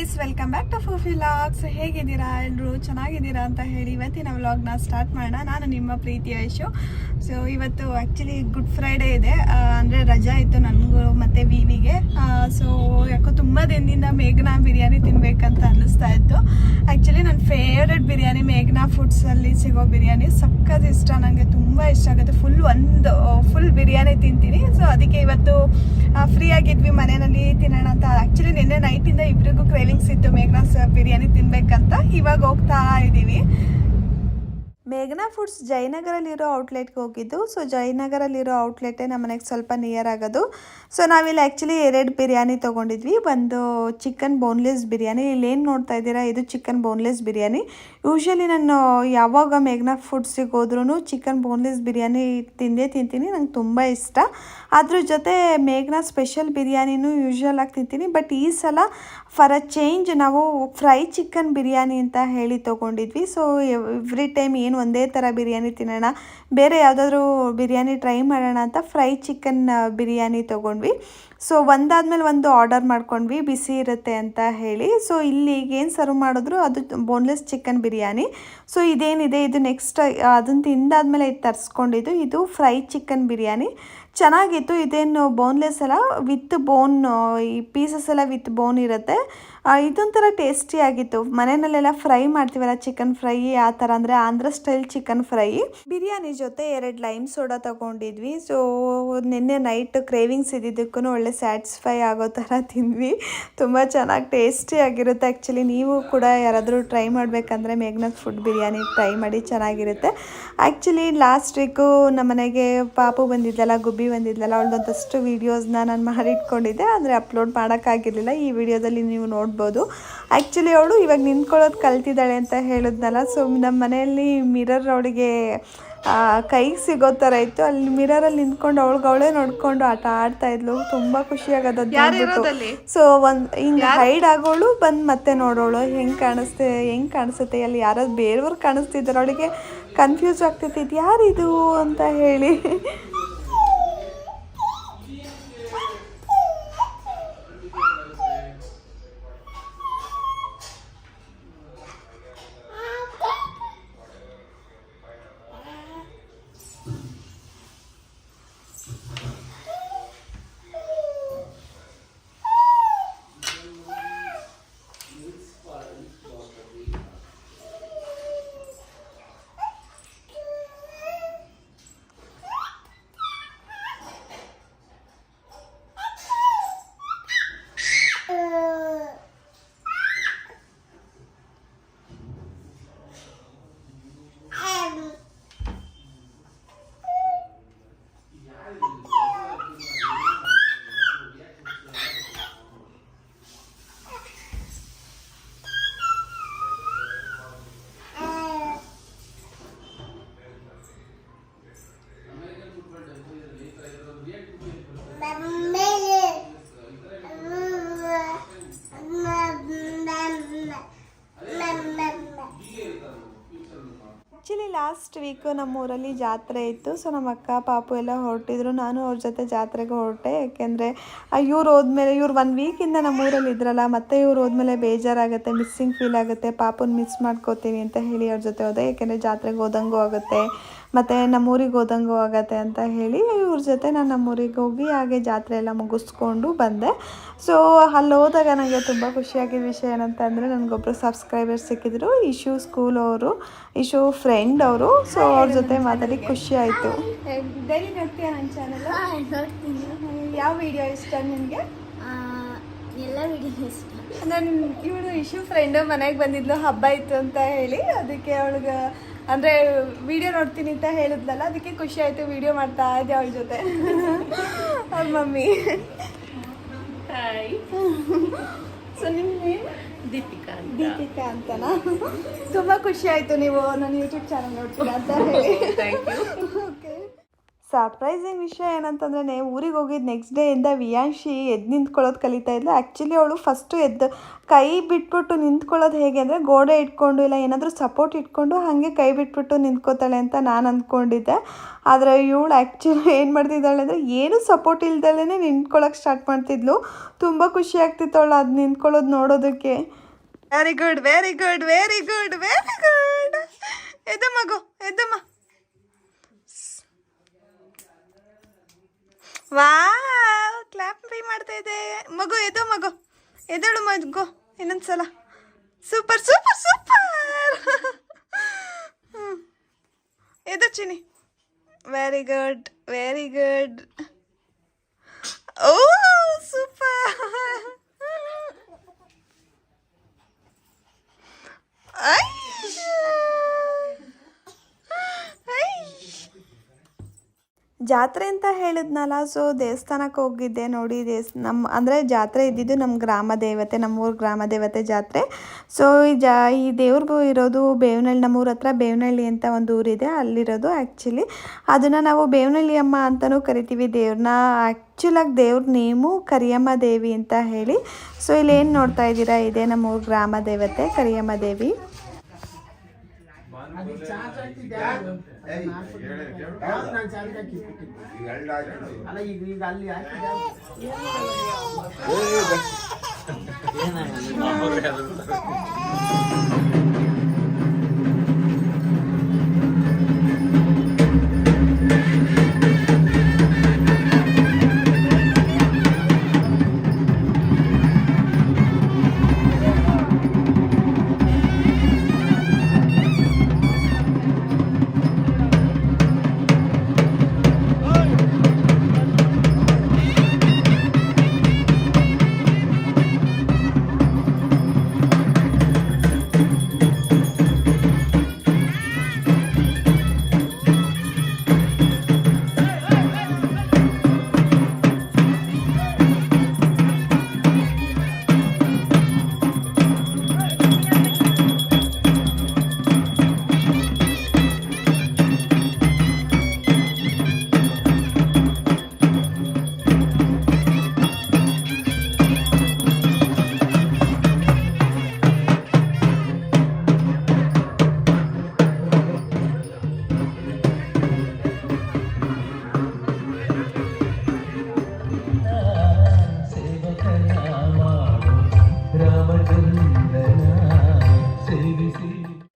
Guys, welcome back to ಫೂಫಿ vlogs. ಹೇಗಿದ್ದೀರಾ ಎಲ್ಲರೂ? ಚೆನ್ನಾಗಿದ್ದೀರಾ ಅಂತ ಹೇಳಿ ಇವತ್ತಿನ ವ್ಲಾಗ್ನ ಸ್ಟಾರ್ಟ್ ಮಾಡೋಣ. ನಾನು ನಿಮ್ಮ ಪ್ರೀತಿಯ ಐಶು. ಸೊ ಇವತ್ತು ಆ್ಯಕ್ಚುಲಿ ಗುಡ್ ಫ್ರೈಡೇ ಇದೆ, ಅಂದರೆ ರಜಾ ಇತ್ತು ನನಗೂ ಮತ್ತು ವಿವಿಗೆ. ಸೊ ಯಾಕೋ ತುಂಬ ದಿನದಿಂದ ಮೇಘನಾ ಬಿರಿಯಾನಿ ತಿನ್ನಬೇಕಂತ ಅನ್ನಿಸ್ತಾ ಇತ್ತು. ಆ್ಯಕ್ಚುಲಿ ನನ್ನ ಫೇವ್ರೆಟ್ ಬಿರಿಯಾನಿ ಮೇಘನಾ ಫುಡ್ಸಲ್ಲಿ ಸಿಗೋ ಬಿರಿಯಾನಿ ಸಖತ್ ಇಷ್ಟ. ನನಗೆ ತುಂಬ ಇಷ್ಟ ಆಗುತ್ತೆ. ಫುಲ್ ಬಿರಿಯಾನಿ ತಿಂತೀನಿ. ಸೊ ಅದಕ್ಕೆ ಇವತ್ತು ಫ್ರೀ ಆಗಿದ್ವಿ, ಮನೆಯಲ್ಲಿ ತಿನ್ನೋಣ ಅಂತ. ಆ್ಯಕ್ಚುಲಿ ನಿನ್ನೆ ನೈಟಿಂದ ಇಬ್ಬರಿಗೂ ಕ್ರೇವಿಂಗ್ಸ್ ಇತ್ತು ಮೇಘನಾಸ್ ಬಿರಿಯಾನಿ ತಿನ್ಬೇಕಂತ. ಇವಾಗ ಹೋಗ್ತಾ ಇದ್ದೀವಿ. ಮೇಘನಾ ಫುಡ್ಸ್ ಜಯನಗರಲ್ಲಿರೋ ಔಟ್ಲೆಟ್ಗೆ ಹೋಗಿದ್ದು. ಸೊ ಜಯನಗರಲ್ಲಿರೋ ಔಟ್ಲೆಟೇ ನಮ್ಮ ಮನೆಗೆ ಸ್ವಲ್ಪ ನಿಯರ್ ಆಗೋದು. ಸೊ ನಾವಿಲ್ಲಿ ಆ್ಯಕ್ಚುಲಿ 2 ಬಿರಿಯಾನಿ ತೊಗೊಂಡಿದ್ವಿ. ಒಂದು ಚಿಕನ್ ಬೋನ್ಲೆಸ್ ಬಿರಿಯಾನಿ. ಇಲ್ಲೇನು ನೋಡ್ತಾ ಇದ್ದೀರಾ, ಇದು ಚಿಕನ್ ಬೋನ್ಲೆಸ್ ಬಿರಿಯಾನಿ. ಯೂಶ್ವಲಿ ನಾನು ಯಾವಾಗ ಮೇಘನಾ ಫುಡ್ಸಿಗೆ ಹೋದ್ರೂ ಚಿಕನ್ ಬೋನ್ಲೆಸ್ ಬಿರಿಯಾನಿ ತಿಂತೀನಿ. ನಂಗೆ ತುಂಬ ಇಷ್ಟ. ಅದ್ರ ಜೊತೆ ಮೇಘನಾ ಸ್ಪೆಷಲ್ ಬಿರಿಯಾನಿನೂ ಯೂಶ್ವಲ್ ಆಗಿ ತಿಂತೀನಿ. ಬಟ್ ಈ ಸಲ ಫಾರ್ ಅ ಚೇಂಜ್ ನಾವು ಫ್ರೈ ಚಿಕನ್ ಬಿರಿಯಾನಿ ಅಂತ ಹೇಳಿ ತೊಗೊಂಡಿದ್ವಿ. ಸೊ ಎವ್ರಿ ಟೈಮ್ ಏನು ಒಂದೇ ಥರ ಬಿರಿಯಾನಿ ತಿನ್ನೋಣ, ಬೇರೆ ಯಾವುದಾದ್ರೂ ಬಿರಿಯಾನಿ ಟ್ರೈ ಮಾಡೋಣ ಅಂತ ಫ್ರೈ ಚಿಕನ್ ಬಿರಿಯಾನಿ ತೊಗೊಂಡ್ವಿ. ಸೊ ಒಂದಾದ್ಮೇಲೆ ಒಂದು ಆರ್ಡರ್ ಮಾಡ್ಕೊಂಡ್ವಿ, ಬಿಸಿ ಇರುತ್ತೆ ಅಂತ ಹೇಳಿ. ಸೊ ಇಲ್ಲಿ ಏನು ಸರ್ವ್ ಮಾಡಿದ್ರು ಅದು ಬೋನ್ಲೆಸ್ ಚಿಕನ್ ಬಿರಿಯಾನಿ. ಸೊ ಇದೇನಿದೆ ಇದು ನೆಕ್ಸ್ಟ್ ಅದನ್ನು ತಿಂದಾದ್ಮೇಲೆ ಇದು ತರಿಸ್ಕೊಂಡಿದ್ದು. ಇದು ಫ್ರೈ ಚಿಕನ್ ಬಿರಿಯಾನಿ ಚೆನ್ನಾಗಿತ್ತು. ಇದೇನು ಬೋನ್ಲೆಸ್ ಅಲ್ಲ, ವಿತ್ ಬೋನ್, ಈ ಪೀಸಸ್ ಎಲ್ಲ ವಿತ್ ಬೋನ್ ಇರುತ್ತೆ. ಇದೊಂಥರ ಟೇಸ್ಟಿಯಾಗಿತ್ತು. ಮನೆಯಲ್ಲೆಲ್ಲ ಫ್ರೈ ಮಾಡ್ತೀವಲ್ಲ ಚಿಕನ್ ಫ್ರೈ, ಆ ಥರ, ಅಂದರೆ Andhra style chicken fry. Biryani ಜೊತೆ 2 ಲೈಮ್ ಸೋಡಾ ತೊಗೊಂಡಿದ್ವಿ. ಸೊ ನಿನ್ನೆ ನೈಟ್ ಕ್ರೇವಿಂಗ್ಸ್ ಇದ್ದಿದ್ದಕ್ಕೂ ಒಳ್ಳೆ ಸ್ಯಾಟಿಸ್ಫೈ ಆಗೋ ಥರ ತಿಂದ್ವಿ. ತುಂಬ ಚೆನ್ನಾಗಿ ಟೇಸ್ಟಿಯಾಗಿರುತ್ತೆ. ಆ್ಯಕ್ಚುಲಿ ನೀವು ಕೂಡ ಯಾರಾದರೂ ಟ್ರೈ ಮಾಡಬೇಕಂದ್ರೆ ಮೇಘನಾಸ್ ಫುಡ್ ಬಿರಿಯಾನಿ ಟ್ರೈ ಮಾಡಿ, ಚೆನ್ನಾಗಿರುತ್ತೆ. ಆ್ಯಕ್ಚುಲಿ ಲಾಸ್ಟ್ ವೀಕು ನಮ್ಮ ಮನೆಗೆ ಪಾಪು ಬಂದಿದ್ದಲ್ಲ, ಗುಬ್ಬಿ ಬಂದಿದ್ದಲ್ಲ, ಅವಳದೊಂದಷ್ಟು ವೀಡಿಯೋಸ್ನ ನಾನು ಮಾಡಿಟ್ಕೊಂಡಿದ್ದೆ, ಆದರೆ ಅಪ್ಲೋಡ್ ಮಾಡೋಕ್ಕಾಗಿರಲಿಲ್ಲ. ಈ ವಿಡಿಯೋದಲ್ಲಿ ನೀವು ನೋಡ್ಬೋದು. ಆ್ಯಕ್ಚುಲಿ ಅವಳು ಇವಾಗ ನಿಂತ್ಕೊಳ್ಳೋದು ಕಲ್ತಿದ್ದಾಳೆ ಅಂತ ಹೇಳಿದ್ನಲ್ಲ. ಸೊ ನಮ್ಮ ಮನೆಯಲ್ಲಿ ಮಿರರ್ ಅವಳಿಗೆ ಕೈಗೆ ಸಿಗೋ ಥರ ಇತ್ತು. ಅಲ್ಲಿ ಮಿರರಲ್ಲಿ ನಿಂತ್ಕೊಂಡು ಅವಳೇ ನೋಡ್ಕೊಂಡು ಆಟ ಆಡ್ತಾ ಇದ್ಲು. ತುಂಬ ಖುಷಿಯಾಗೋದು. ಸೊ ಹಿಂಗೆ ಹೈಡ್ ಆಗೋಳು ಬಂದು ಮತ್ತೆ ನೋಡೋಳು ಹೆಂಗೆ ಕಾಣಿಸುತ್ತೆ. ಅಲ್ಲಿ ಯಾರಾದ್ರು ಬೇರೆಯವ್ರು ಕಾಣಿಸ್ತಿದ್ದಾರೆ. ಅವಳಿಗೆ ಕನ್ಫ್ಯೂಸ್ ಆಗ್ತೈತಿ, ಇದು ಯಾರಿದು ಅಂತ ಹೇಳಿ. ಆ್ಯಕ್ಚುಲಿ ಲಾಸ್ಟ್ ವೀಕು ನಮ್ಮೂರಲ್ಲಿ ಜಾತ್ರೆ ಇತ್ತು. ಸೊ ನಮ್ಮ ಅಕ್ಕ ಪಾಪು ಎಲ್ಲ ಹೊರಟಿದ್ರು. ನಾನು ಅವ್ರ ಜೊತೆ ಜಾತ್ರೆಗೆ ಹೊರಟೆ. ಯಾಕೆಂದರೆ ಇವ್ರು ಹೋದ್ಮೇಲೆ, ಇವ್ರು 1 ವೀಕಿಂದ ನಮ್ಮೂರಲ್ಲಿ ಇದ್ರಲ್ಲ, ಮತ್ತು ಇವ್ರು ಹೋದ್ಮೇಲೆ ಬೇಜಾರಾಗುತ್ತೆ, ಮಿಸ್ಸಿಂಗ್ ಫೀಲ್ ಆಗುತ್ತೆ, ಪಾಪುನ ಮಿಸ್ ಮಾಡ್ಕೋತೀನಿ ಅಂತ ಹೇಳಿ ಅವ್ರ ಜೊತೆ ಹೋದೆ. ಯಾಕೆಂದರೆ ಜಾತ್ರೆಗೆ ಹೋದಂಗೂ ಆಗುತ್ತೆ, ಮತ್ತು ನಮ್ಮೂರಿಗೆ ಹೋದಂಗೂ ಆಗುತ್ತೆ ಅಂತ ಹೇಳಿ ಇವ್ರ ಜೊತೆ ನಾನು ನಮ್ಮೂರಿಗೆ ಹೋಗಿ ಹಾಗೆ ಜಾತ್ರೆ ಎಲ್ಲ ಮುಗಿಸ್ಕೊಂಡು ಬಂದೆ. ಸೊ ಅಲ್ಲಿ ಹೋದಾಗ ನನಗೆ ತುಂಬ ಖುಷಿಯಾಗಿದ್ದ ವಿಷಯ ಏನಂತಂದರೆ, ನನಗೊಬ್ಬರು ಸಬ್ಸ್ಕ್ರೈಬರ್ಸ್ ಸಿಕ್ಕಿದ್ರು, ಇಶು ಫ್ರೆಂಡ್ ಅವರು. ಸೊ ಅವ್ರ ಜೊತೆ ಮಾತಾಡಿ ಖುಷಿ ಆಯಿತು. ಡೈಲಿ ನೋಡ್ತೀಯ ನನ್ನ ಚಾನಲ್? ಯಾವ ವಿಡಿಯೋ ಇಷ್ಟ ನಿನಗೆ? ಎಲ್ಲ ವಿಡಿಯೋ ಇಷ್ಟ. ನಾನು ಇವಳು ಇಶು ಫ್ರೆಂಡು ಮನೆಗೆ ಬಂದಿದ್ಲು, ಹಬ್ಬ ಇತ್ತು ಅಂತ ಹೇಳಿ. ಅದಕ್ಕೆ ಅವಳಿಗೆ ಅಂದರೆ ವಿಡಿಯೋ ನೋಡ್ತೀನಿ ಅಂತ ಹೇಳಿದ್ಲಲ್ಲ, ಅದಕ್ಕೆ ಖುಷಿ ಆಯಿತು. ವಿಡಿಯೋ ಮಾಡ್ತಾ ಇದ್ದೆ ಅವಳ ಜೊತೆ. ಅವ್ರ ಮಮ್ಮಿ. ಹಾಯ್. ಸೊ ನಿಮ್ಮ ದೀಪಿಕಾ ಅಂತನಾ? ತುಂಬ ಖುಷಿ ಆಯಿತು ನೀವು ನನ್ನ ಯೂಟ್ಯೂಬ್ ಚಾನಲ್ ನೋಡ್ತೀರಾ ಅಂತ ಹೇಳಿ. Thank you. ಓಕೆ. ಸರ್ಪ್ರೈಸಿಂಗ್ ವಿಷಯ ಏನಂತಂದ್ರೆ ಊರಿಗೆ ಹೋಗಿದ್ದು ನೆಕ್ಸ್ಟ್ ಡೇಯಿಂದ ವಿಯಾಂಶಿ ಎದ್ದು ನಿಂತ್ಕೊಳ್ಳೋದು ಕಲಿತಾ ಇದ್ಲು. ಆ್ಯಕ್ಚುಲಿ ಅವಳು ಫಸ್ಟು ಎದ್ದು ಕೈ ಬಿಟ್ಬಿಟ್ಟು ನಿಂತ್ಕೊಳ್ಳೋದು ಹೇಗೆ ಅಂದರೆ ಗೋಡೆ ಇಟ್ಕೊಂಡು ಇಲ್ಲ ಏನಾದರೂ ಸಪೋರ್ಟ್ ಇಟ್ಕೊಂಡು ಹಾಗೆ ಕೈ ಬಿಟ್ಬಿಟ್ಟು ನಿಂತ್ಕೋತಾಳೆ ಅಂತ ನಾನು ಅಂದ್ಕೊಂಡಿದ್ದೆ. ಆದರೆ ಇವಳು ಆ್ಯಕ್ಚುಲಿ ಏನು ಮಾಡ್ತಿದ್ದಾಳೆ ಅಂದರೆ ಏನೂ ಸಪೋರ್ಟ್ ಇಲ್ದಲೇ ನಿಂತ್ಕೊಳ್ಳೋಕೆ ಸ್ಟಾರ್ಟ್ ಮಾಡ್ತಿದ್ಲು. ತುಂಬ ಖುಷಿ ಆಗ್ತಿತ್ತು ಅವಳು ಅದು ನಿಂತ್ಕೊಳ್ಳೋದು ನೋಡೋದಕ್ಕೆ. Very good very good very good very good. ಎದ್ದು ಮಗು ಎದ್ದಮ್ಮ. ವಾವ್ ಕ್ಲಾಪ್ ಮಾಡ್ತಾ ಇದೆ ಮಗು. ಎದೋ ಮಗು ಎದಳು ಮಗು ಇನ್ನೊಂದ್ಸಲ. Super super super. ಎದು ಚಿನಿ. Very good very good. Oh super. ಜಾತ್ರೆ ಅಂತ ಹೇಳಿದ್ನಲ್ಲ, ಸೊ ದೇವಸ್ಥಾನಕ್ಕೆ ಹೋಗಿದ್ದೆ ನೋಡಿ. ಅಂದರೆ ಜಾತ್ರೆ ಇದ್ದಿದ್ದು ನಮ್ಮ ಗ್ರಾಮ ದೇವತೆ, ನಮ್ಮೂರ ಗ್ರಾಮ ದೇವತೆ ಜಾತ್ರೆ. ಸೊ ಈ ದೇವ್ರಿಗೂ ಇರೋದು ಬೇವನಹಳ್ಳಿ, ನಮ್ಮೂರ ಹತ್ರ ಬೇವನಹಳ್ಳಿ ಅಂತ ಒಂದು ಊರಿದೆ, ಅಲ್ಲಿರೋದು. ಆ್ಯಕ್ಚುಲಿ ಅದನ್ನು ನಾವು ಬೇವನಹಳ್ಳಿ ಅಮ್ಮ ಅಂತಲೂ ಕರಿತೀವಿ ದೇವ್ರನ್ನ. ಆ್ಯಕ್ಚುಲಾಗಿ ದೇವ್ರ ನೇಮು ಕರಿಯಮ್ಮ ದೇವಿ ಅಂತ ಹೇಳಿ. ಸೊ ಇಲ್ಲೇನು ನೋಡ್ತಾ ಇದ್ದೀರಾ, ಇದೇ ನಮ್ಮೂರ ಗ್ರಾಮ ದೇವತೆ ಕರಿಯಮ್ಮ ದೇವಿ.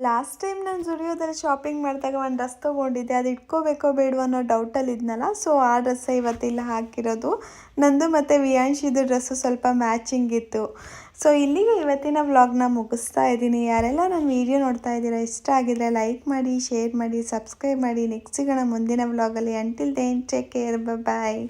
ಲಾಸ್ಟ್ ಟೈಮ್ ನಾನು ಜುಡಿಯೋದಲ್ಲಿ ಶಾಪಿಂಗ್ ಮಾಡಿದಾಗ ಒಂದು ಡ್ರೆಸ್ ತೊಗೊಂಡಿದ್ದೆ, ಅದು ಇಟ್ಕೋಬೇಕೋ ಬೇಡವೋ ಅನ್ನೋ ಡೌಟಲ್ಲಿ ಇದ್ನಲ್ಲ. ಸೊ ಆ ಡ್ರೆಸ್ ಇವತ್ತಿಲ್ಲ ಹಾಕಿರೋದು. ನಂದು ಮತ್ತು ವಿಯಾಂಶಿದು ಡ್ರೆಸ್ಸು ಸ್ವಲ್ಪ ಮ್ಯಾಚಿಂಗ್ ಇತ್ತು. ಸೊ ಇಲ್ಲಿಗೆ ಇವತ್ತಿನ ವ್ಲಾಗ್ನ ಮುಗಿಸ್ತಾ ಇದ್ದೀನಿ. ಯಾರೆಲ್ಲ ನನ್ನ ವೀಡಿಯೋ ನೋಡ್ತಾ ಇದ್ದೀರಾ, ಇಷ್ಟ ಆಗಿದ್ರೆ ಲೈಕ್ ಮಾಡಿ, ಶೇರ್ ಮಾಡಿ, ಸಬ್ಸ್ಕ್ರೈಬ್ ಮಾಡಿ. ನೆಕ್ಸ್ಟ್ ಸಿಗೋಣ ಮುಂದಿನ ವ್ಲಾಗಲ್ಲಿ. ಅಂಟಿಲ್ ದೆನ್ ಟೇಕ್ ಕೇರ್, ಬಾಯ್.